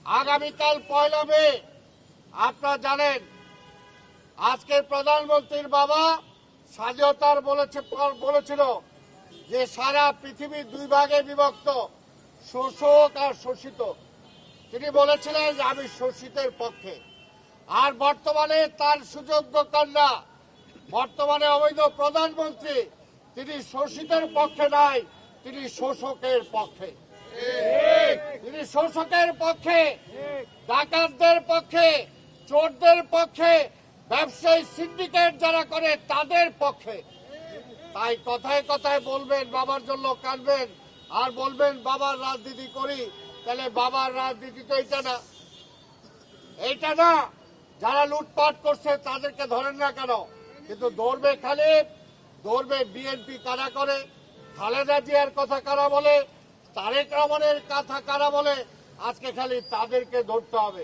আগামীকাল 1 মে আপনারা জানেন আজকে প্রধানমন্ত্রীর বাবা স্বাধীনতার বলেছিল যে সারা পৃথিবী 2 ভাগে বিভক্ত, শোষক আর শোষিত। তিনি বলেছিলেন যে আমি শোষিতের পক্ষে। আর বর্তমানে তার সুযোগ্য কন্যা, বর্তমানে অবৈধ প্রধানমন্ত্রী, তিনি শোষিতের পক্ষে নাই, তিনি শোষকের পক্ষে। তিনি শোষকের পক্ষে, ডাকাতদের পক্ষে, চোরদের পক্ষে, ব্যবসায়ী সিন্ডিকেট যারা করে তাদের পক্ষে। তাই কথায় কথায় বলবেন বাবার জন্য কাঁদবেন আর বলবেন বাবার রাজনীতি করি, তাহলে বাবার রাজনীতি তো এইটা না। যারা লুটপাট করছে তাদেরকে ধরেন না কেন? কিন্তু ধরবে খালিদ, ধরবে বিএনপি কারা করে, খালেদা জিয়ার কথা কারা বলে, তারেক রহমানের কথা কারা বলে, আজকে খালি তাদেরকে ধরতে হবে।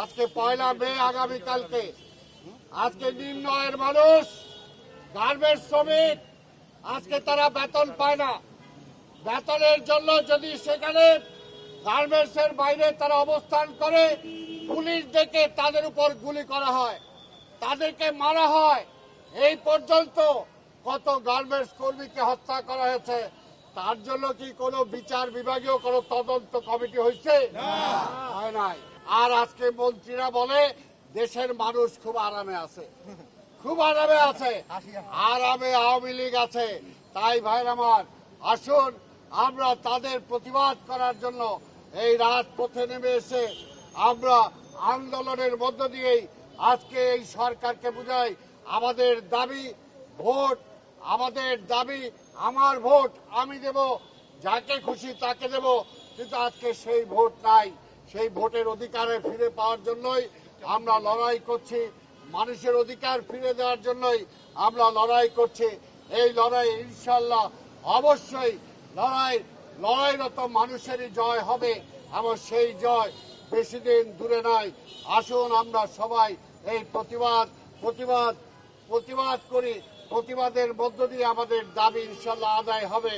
আজকে 1 মে আগামীকালকে আজকে নিম্ন আয়ের মানুষ, গার্মেন্টস শ্রমিক, আজকে তারা বেতন পায় না। বেতনের জন্য যদি সেখানে গার্মেন্টস এর বাইরে তারা অবস্থান করে, পুলিশ ডেকে তাদের উপর গুলি করা হয়, তাদেরকে মারা হয়। এই পর্যন্ত কত গার্মেন্টস কর্মীকে হত্যা করা হয়েছে। তার জন্য কি কোনো বিচার বিভাগীয় কোনো তদন্ত কমিটি হয়েছে? হয় নাই। আর আজকে মন্ত্রীরা বলে দেশের মানুষ খুব আরামে আছে, খুব আরামে আছে, আরামে আওয়ামী লীগ আছে। তাই ভাইরা আমার, আসুন আমরা তাদের প্রতিবাদ করার জন্য এই রাজপথে নেমে এসে আমরা আন্দোলনের মধ্য দিয়েই আজকে এই সরকারকে বুঝাই আমাদের দাবি ভোট, আমাদের দাবি আমার ভোট আমি দেব, যাকে খুশি তাকে দেব। কিন্তু আজকে সেই ভোট নাই। সেই ভোটের অধিকারে ফিরে পাওয়ার জন্যই আমরা লড়াই করছি, মানুষের অধিকার ফিরে দেওয়ার জন্যই আমরা লড়াই করছি। এই লড়াই ইনশাল্লাহ অবশ্যই লড়াইরত মানুষেরই জয় হবে, এবং সেই জয় বেশি দিন দূরে নাই। আসুন আমরা সবাই এই প্রতিবাদ করি। প্রতিবাদের মধ্য দিয়ে আমাদের দাবি ইনশাল্লাহ আদায় হবে।